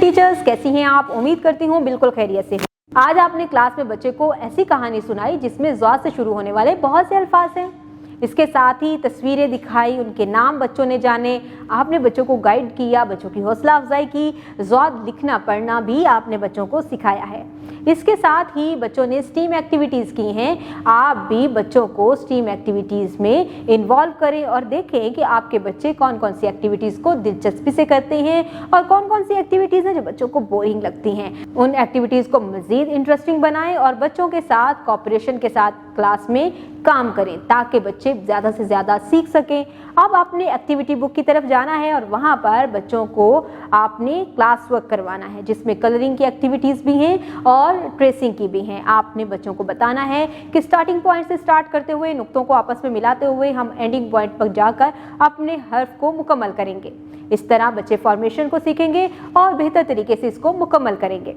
Teachers, कैसी हैं आप? उम्मीद करती हूँ बिल्कुल खैरियत से हैं। आज आपने क्लास में बच्चे को ऐसी कहानी सुनाई जिसमें ज़ से शुरू होने वाले बहुत से अल्फाज हैं। इसके साथ ही तस्वीरें दिखाई, उनके नाम बच्चों ने जाने, आपने बच्चों को गाइड किया, बच्चों की हौसला अफजाई की, ज़ लिखना पढ़ना भी आपने बच्चों को सिखाया है। इसके साथ ही बच्चों ने स्टीम एक्टिविटीज़ की हैं। आप भी बच्चों को स्टीम एक्टिविटीज़ में इन्वॉल्व करें और देखें कि आपके बच्चे कौन कौन सी एक्टिविटीज़ को दिलचस्पी से करते हैं और कौन कौन सी एक्टिविटीज़ हैं जो बच्चों को बोरिंग लगती हैं। उन एक्टिविटीज़ को मज़ीद इंटरेस्टिंग बनाएं और बच्चों के साथ कोऑपरेशन के साथ क्लास में काम करें ताकि बच्चे ज़्यादा से ज़्यादा सीख सकें। अब आपने एक्टिविटी बुक की तरफ जाना है और वहाँ पर बच्चों को आपने क्लास वर्क करवाना है जिसमें कलरिंग की एक्टिविटीज़ भी हैं और ट्रेसिंग की भी हैं। आपने बच्चों को बताना है कि स्टार्टिंग पॉइंट से स्टार्ट करते हुए नुक्तों को आपस में मिलाते हुए हम एंडिंग पॉइंट पर जाकर अपने हर्फ को मुकम्मल करेंगे। इस तरह बच्चे फॉर्मेशन को सीखेंगे और बेहतर तरीके से इसको मुकम्मल करेंगे।